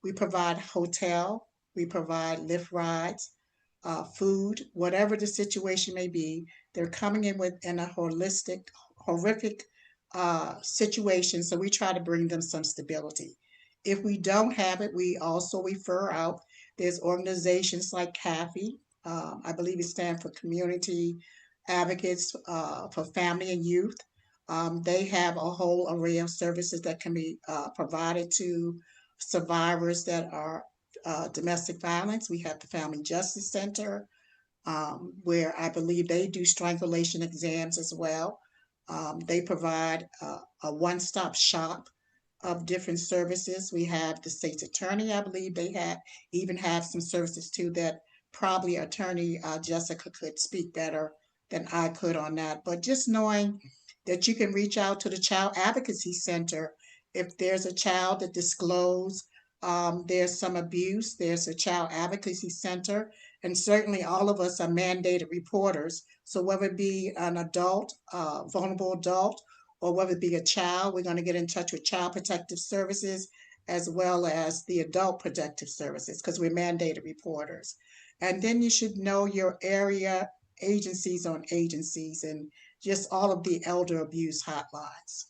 we provide hotel, we provide lift rides, food, whatever the situation may be. They're coming in in a horrific situation, so we try to bring them some stability. If we don't have it, we also refer out. There's organizations like CAFE, I believe it stands for Community Advocates for Family and Youth. They have a whole array of services that can be provided to survivors that are domestic violence. We have the Family Justice Center, where I believe they do strangulation exams as well. They provide a one-stop shop of different services. We have the state's attorney, I believe they have even have some services too that probably attorney Jessica could speak better than I could on that. But just knowing that you can reach out to the Child Advocacy Center if there's a child that disclose there's some abuse, there's a Child Advocacy Center, and certainly all of us are mandated reporters. So whether it be an adult, vulnerable adult, or whether it be a child, we're going to get in touch with Child Protective Services as well as the Adult Protective Services because we're mandated reporters. And then you should know your area agencies on agencies and just all of the elder abuse hotlines.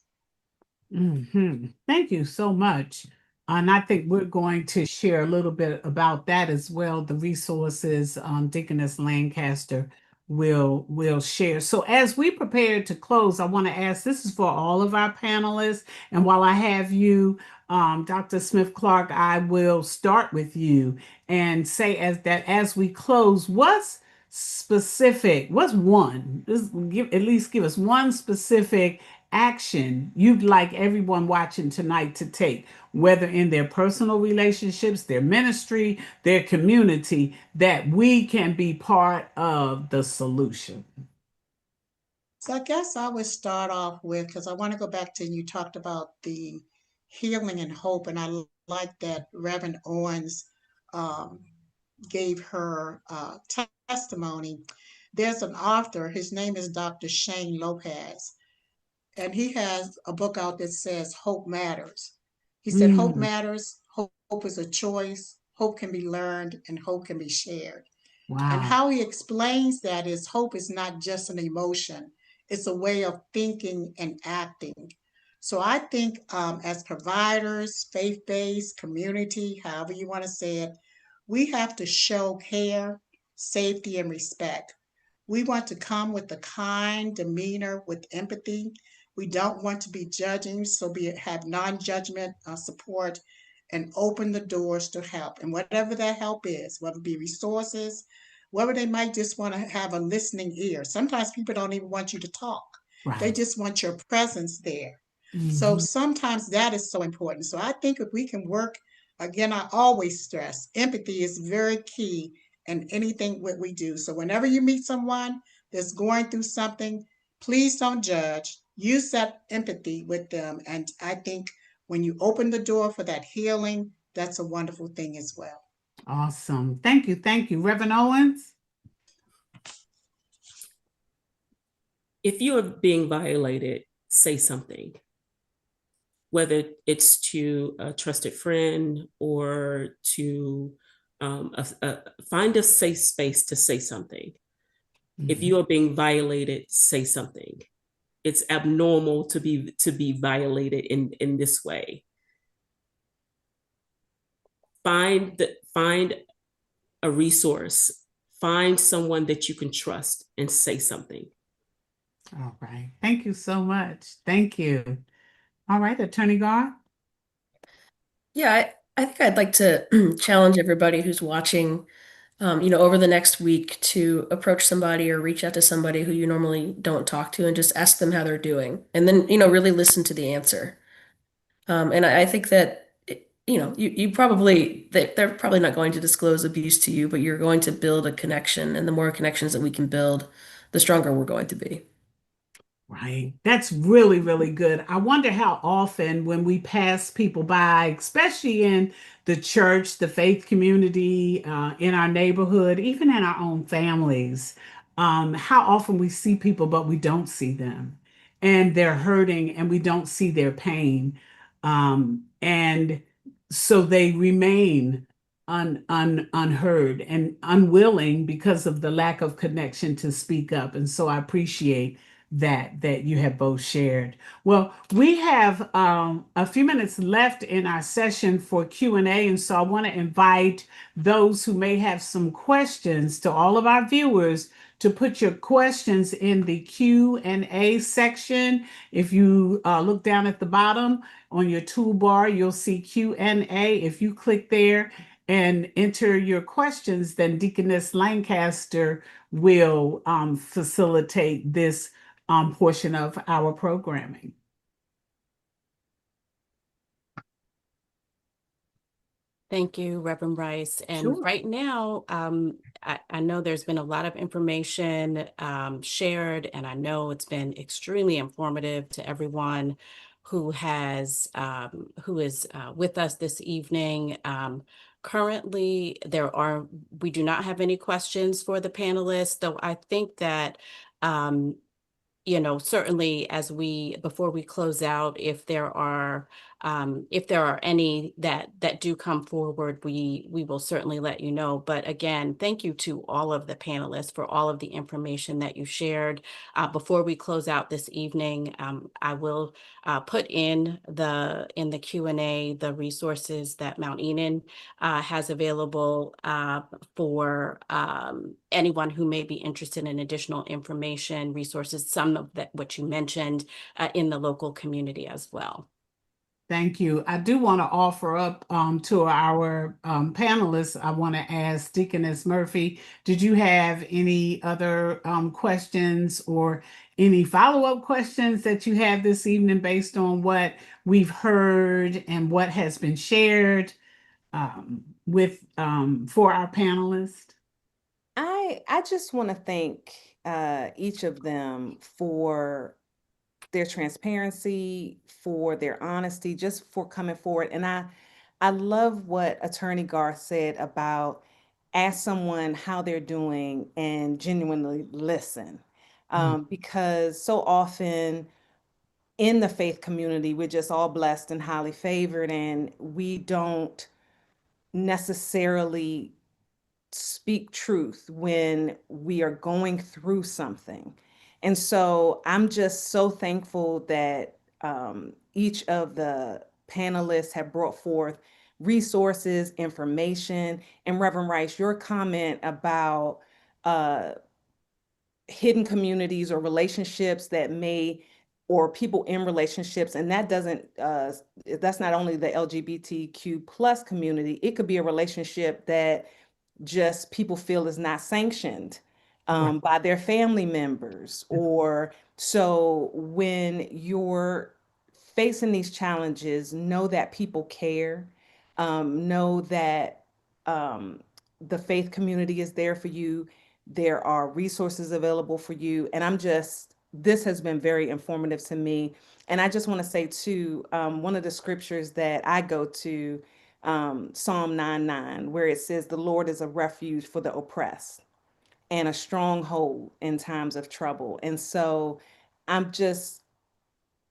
Thank you so much. And I think we're going to share a little bit about that as well. The resources Deaconess Lancaster will share. So as we prepare to close, I want to ask, this is for all of our panelists. And while I have you, Dr. Smith Clark, I will start with you and say as we close, what's specific, what's one, at least give us one specific action you'd like everyone watching tonight to take, whether in their personal relationships, their ministry, their community, that we can be part of the solution? So I guess I would start off with, because I want to go back to you talked about the healing and hope, and I like that Reverend Owens um, gave her testimony. There's an author, his name is Dr. Shane Lopez, and he has a book out that says Hope Matters. He said, Hope matters, hope is a choice, hope can be learned, and hope can be shared. And Wow. how he explains that is hope is not just an emotion, it's a way of thinking and acting. So I think as providers, faith based, community, however you want to say it, we have to show care, safety, and respect. We want to come with a kind demeanor, with empathy. We don't want to be judging, so have non-judgment support and open the doors to help. And whatever that help is, whether it be resources, whether they might just want to have a listening ear. Sometimes people don't even want you to talk. They Right. just want your presence there. So Mhm. sometimes that is so important. So I think if we can work, again, I always stress empathy is very key in anything what we do. So whenever you meet someone that's going through something, please don't judge. Use that empathy with them. And I think when you open the door for that healing, that's a wonderful thing as well. Awesome. Thank you. Thank you. Reverend Owens? If you are being violated, say something, whether it's to a trusted friend or to find a safe space to say something. If you are being violated, say something. It's abnormal to be violated in this way. Find a resource, find someone that you can trust and say something. All right. Thank you so much. Thank you. All right, Attorney Gar. Yeah, I think I'd like to challenge everybody who's watching, over the next week to approach somebody or reach out to somebody who you normally don't talk to and just ask them how they're doing. And then, really listen to the answer. And I think that, you probably, they're probably not going to disclose abuse to you, but you're going to build a connection. And the more connections that we can build, the stronger we're going to be. Right. That's really, really good. I wonder how often when we pass people by, especially in the church, the faith community, in our neighborhood, even in our own families, how often we see people, but we don't see them. And they're hurting and we don't see their pain. And so they remain unheard and unwilling because of the lack of connection to speak up. And so I appreciate that you have both shared. Well, we have a few minutes left in our session for Q&A, and so I want to invite those who may have some questions to all of our viewers to put your questions in the Q&A section. If you look down at the bottom on your toolbar, you'll see Q&A. If you click there and enter your questions, then Deaconess Lancaster will facilitate this portion of our programming. Thank you, Reverend Rice. And Sure. right now, I know there's been a lot of information shared, and I know it's been extremely informative to everyone who is with us this evening. Currently, we do not have any questions for the panelists, though I think that certainly before we close out, if there are any that do come forward, we will certainly let you know. But again, thank you to all of the panelists for all of the information that you shared. Before we close out this evening, I will put in the Q&A the resources that Mount Ennon has available for anyone who may be interested in additional information, resources, some of that what you mentioned in the local community as well. Thank you. I do want to offer up to our panelists, I want to ask Deaconess Murphy, did you have any other questions or any follow-up questions that you have this evening based on what we've heard and what has been shared for our panelists? I just want to thank each of them for their transparency, for their honesty, just for coming forward. And I love what Attorney Garth said about ask someone how they're doing and genuinely listen. Because so often in the faith community, we're just all blessed and highly favored, and we don't necessarily speak truth when we are going through something. And so I'm just so thankful that each of the panelists have brought forth resources, information, and Reverend Rice, your comment about hidden communities or relationships that may or people in relationships, and that doesn't that's not only the LGBTQ plus community, it could be a relationship that just people feel is not sanctioned by their family members. Or so when you're facing these challenges, know that people care, know that the faith community is there for you. There are resources available for you. And this has been very informative to me. And I just want to say too, one of the scriptures that I go to, Psalm 9:9, where it says, "The Lord is a refuge for the oppressed and a stronghold in times of trouble." And so I'm just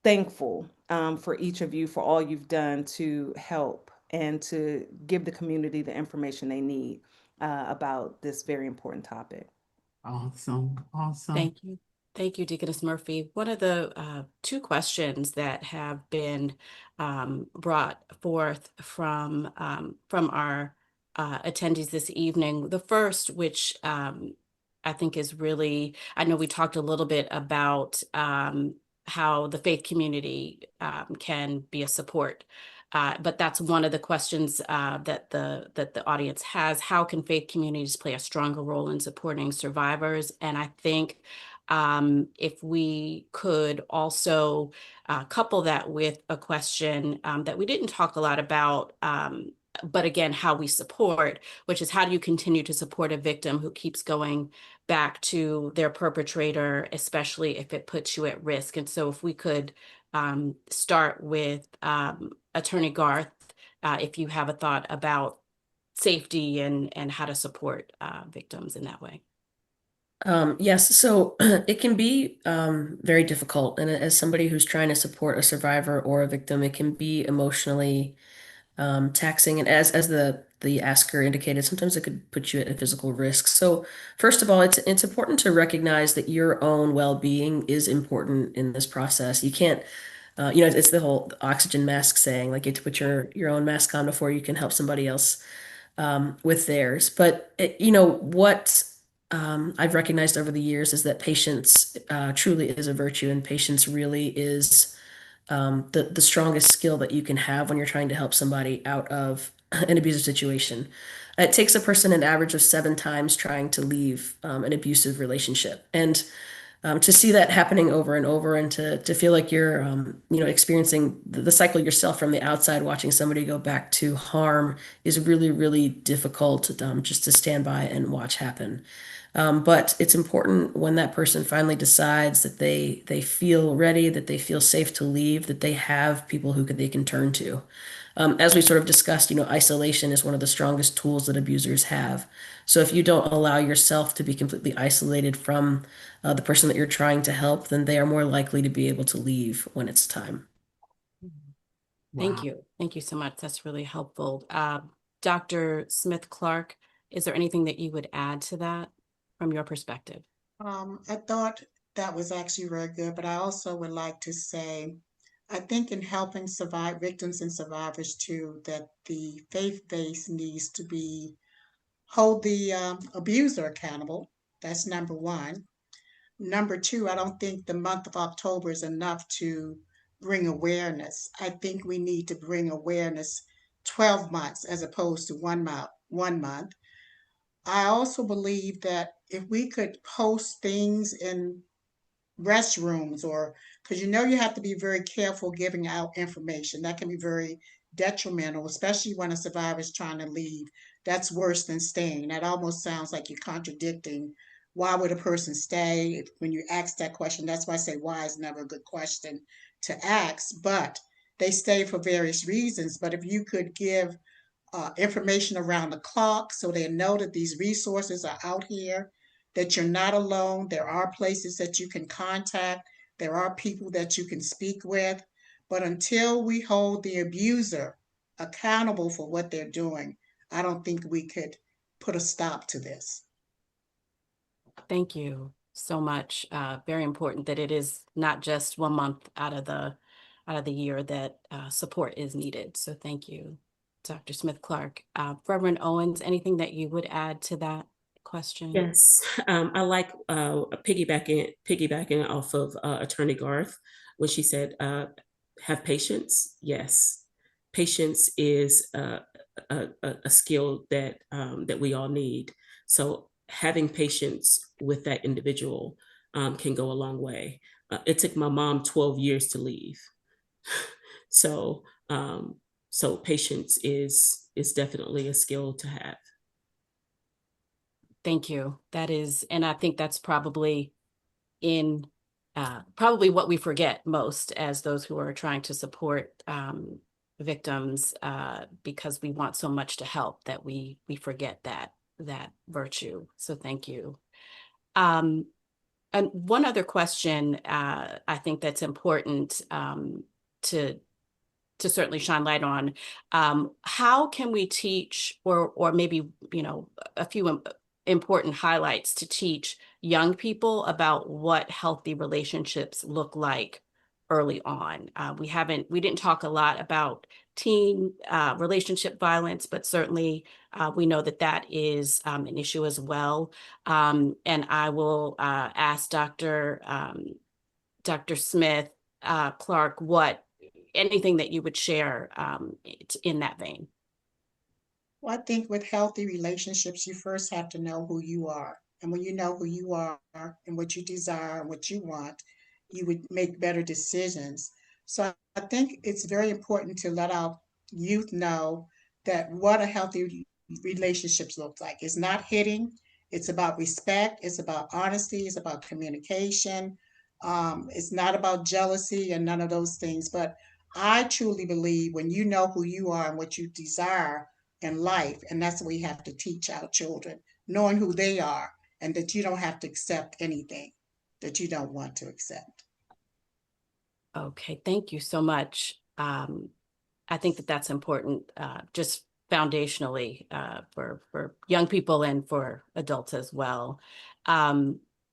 thankful for each of you for all you've done to help and to give the community the information they need about this very important topic. Awesome. Awesome. Thank you. Thank you, Deaconess Murphy. One of the two questions that have been brought forth from our attendees this evening, the first, which I think is really, I know we talked a little bit about how the faith community can be a support. But that's one of the questions that the audience has. How can faith communities play a stronger role in supporting survivors? And I think if we could also couple that with a question that we didn't talk a lot about but again, how we support, which is how do you continue to support a victim who keeps going back to their perpetrator, especially if it puts you at risk. And so if we could start with Attorney Garth, if you have a thought about safety and how to support victims in that way. Yes, so it can be very difficult. And as somebody who's trying to support a survivor or a victim, it can be emotionally taxing. And as the asker indicated, sometimes it could put you at a physical risk. So first of all, it's important to recognize that your own well-being is important in this process. You can't, it's the whole oxygen mask saying, like you have to put your own mask on before you can help somebody else with theirs. But what I've recognized over the years is that patience truly is a virtue, and patience really is the strongest skill that you can have when you're trying to help somebody out of an abusive situation. It takes a person an average of 7 times trying to leave an abusive relationship, and to see that happening over and over, and to feel like you're experiencing the cycle yourself from the outside, watching somebody go back to harm is really, really difficult, just to stand by and watch happen. But it's important when that person finally decides that they feel ready, that they feel safe to leave, that they have people they can turn to. As we sort of discussed, isolation is one of the strongest tools that abusers have. So if you don't allow yourself to be completely isolated from the person that you're trying to help, then they are more likely to be able to leave when it's time. Thank Wow. you. Thank you so much. That's really helpful. Dr. Smith-Clark, is there anything that you would add to that from your perspective? I thought that was actually very good, but I also would like to say, I think in helping victims and survivors too, that the faith base needs to hold the abuser accountable. That's number one. Number two, I don't think the month of October is enough to bring awareness. I think we need to bring awareness 12 months as opposed to 1 month. 1 month. I also believe that if we could post things in restrooms, or because you have to be very careful giving out information that can be very detrimental, especially when a survivor is trying to leave. That's worse than staying. That almost sounds like you're contradicting. Why would a person stay? When you ask that question, that's why I say why is never a good question to ask, but they stay for various reasons. But if you could give information around the clock so they know that these resources are out here, that you're not alone. There are places that you can contact, there are people that you can speak with. But until we hold the abuser accountable for what they're doing, I don't think we could put a stop to this. Thank you so much. Very important that it is not just 1 month out of the year that support is needed. So thank you, Dr. Smith-Clark. Reverend Owens, anything that you would add to that question? Yes, I like piggybacking off of Attorney Garth when she said, "Have patience." Yes, patience is a skill that we all need. So having patience with that individual can go a long way. It took my mom 12 years to leave, so so patience is definitely a skill to have. Thank you. That is, and I think that's probably probably what we forget most as those who are trying to support victims, because we want so much to help that we forget that virtue. So thank you. And one other question I think that's important to certainly shine light on. How can we teach, or maybe, a few important highlights to teach young people about what healthy relationships look like early on? We didn't talk a lot about teen relationship violence, but certainly we know that is an issue as well. And I will ask Dr. Smith Clark anything that you would share in that vein. Well, I think with healthy relationships, you first have to know who you are. And when you know who you are and what you desire and what you want, you would make better decisions. So I think it's very important to let our youth know that what a healthy relationships looks like. It's not hitting. It's about respect. It's about honesty. It's about communication. It's not about jealousy and none of those things. But I truly believe when you know who you are and what you desire in life, and that's what we have to teach our children, knowing who they are and that you don't have to accept anything that you don't want to accept. Okay, thank you so much. I think that that's important, just foundationally, for young people and for adults as well.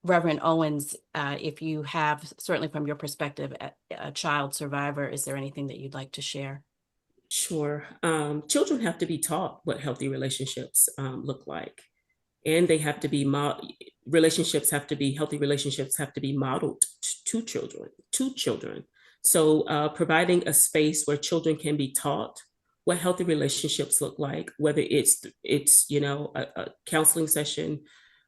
Reverend Owens, if you have, certainly from your perspective, a child survivor, is there anything that you'd like to share? Sure. Children have to be taught what healthy relationships look like, and they have to be relationships have to be healthy relationships have to be modeled to children. So providing a space where children can be taught what healthy relationships look like, whether it's a counseling session,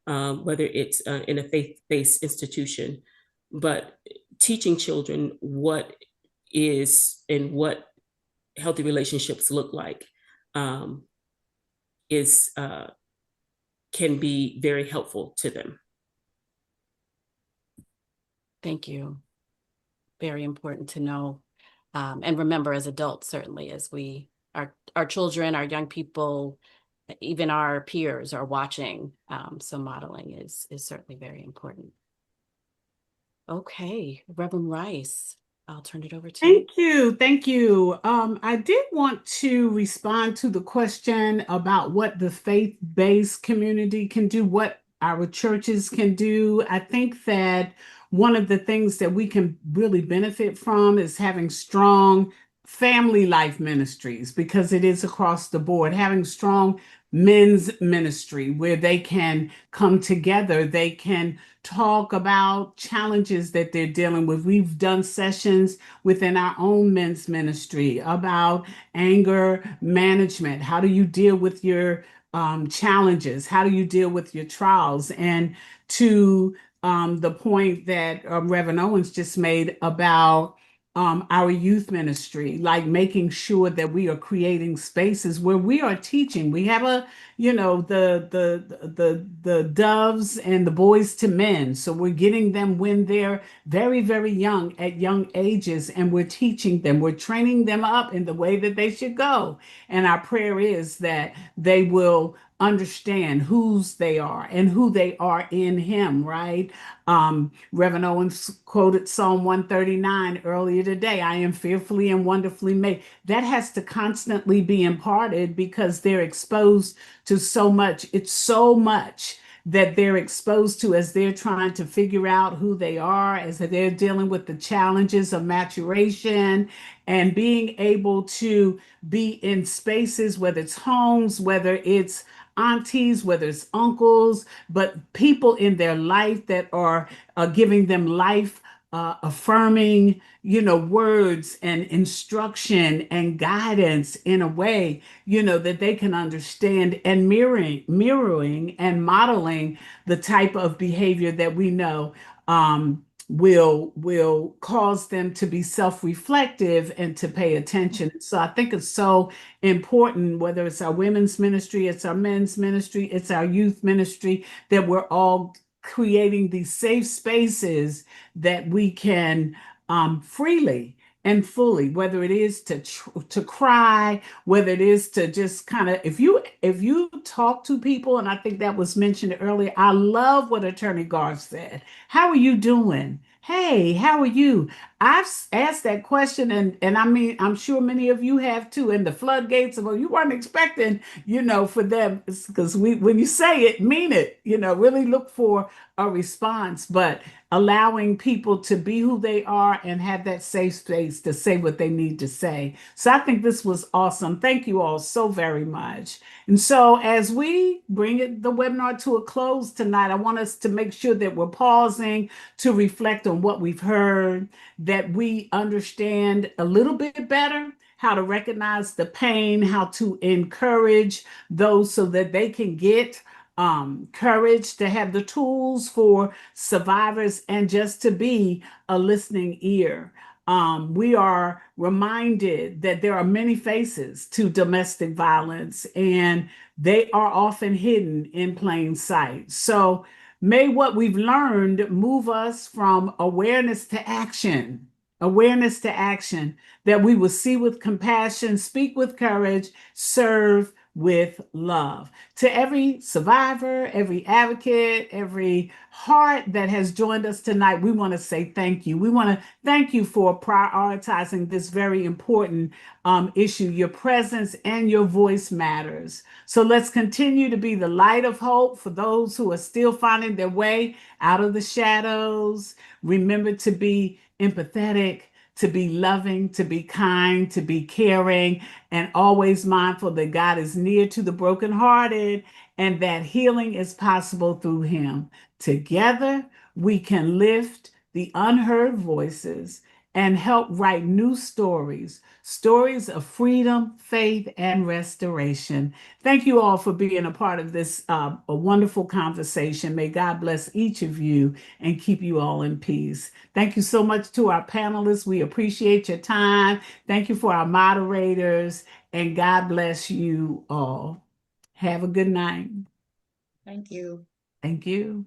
whether it's in a faith-based institution, but teaching children what is and what healthy relationships look like is can be very helpful to them. Thank you. Very important to know. And remember, as adults, certainly, as our children, our young people, even our peers are watching. So modeling is certainly very important. Okay, Reverend Rice, I'll turn it over to you. Thank you. Thank you. I did want to respond to the question about what the faith-based community can do, what our churches can do. I think that one of the things that we can really benefit from is having strong family life ministries, because it is across the board, having strong men's ministry where they can come together, they can talk about challenges that they're dealing with. We've done sessions within our own men's ministry about anger management. How do you deal with your challenges? How do you deal with your trials? And to the point that Reverend Owens just made about our youth ministry, like making sure that we are creating spaces where we are teaching. We have the doves and the boys to men. So we're getting them when they're very, very young, at young ages, and we're teaching them, we're training them up in the way that they should go. And our prayer is that they will understand whose they are and who they are in him, right? Reverend Owens quoted Psalm 139 earlier today. I am fearfully and wonderfully made. That has to constantly be imparted because they're exposed to so much. It's so much that they're exposed to as they're trying to figure out who they are, as they're dealing with the challenges of maturation, and being able to be in spaces, whether it's homes, whether it's aunties, whether it's uncles, but people in their life that are giving them life affirming, words and instruction and guidance in a way, that they can understand, and mirroring and modeling the type of behavior that we know will cause them to be self-reflective and to pay attention. So I think it's so important, whether it's our women's ministry, it's our men's ministry, it's our youth ministry, that we're all creating these safe spaces that we can freely and fully, whether it is to cry, whether it is to just kind of, if you talk to people, and I think that was mentioned earlier, I love what Attorney Garth said. How are you doing? Hey, how are you? I've asked that question, and I mean, I'm sure many of you have too. And the floodgates of, you weren't expecting, for them, because when you say it, mean it, really look for a response, but allowing people to be who they are and have that safe space to say what they need to say. So I think this was awesome. Thank you all so very much. And so as we bring the webinar to a close tonight, I want us to make sure that we're pausing to reflect on what we've heard, that we understand a little bit better how to recognize the pain, how to encourage those so that they can get courage, to have the tools for survivors, and just to be a listening ear. we are reminded that there are many faces to domestic violence, and they are often hidden in plain sight. So may what we've learned move us from awareness to action, that we will see with compassion, speak with courage, serve with love. To every survivor, every advocate, every heart that has joined us tonight, we want to say thank you. We want to thank you for prioritizing this very important issue. Your presence and your voice matters. So let's continue to be the light of hope for those who are still finding their way out of the shadows. Remember to be empathetic, to be loving, to be kind, to be caring, and always mindful that God is near to the brokenhearted and that healing is possible through Him. Together, we can lift the unheard voices and help write new stories, stories of freedom, faith, and restoration. Thank you all for being a part of this a wonderful conversation. May God bless each of you and keep you all in peace. Thank you so much to our panelists. We appreciate your time. Thank you for our moderators, and God bless you all. Have a good night. Thank you. Thank you.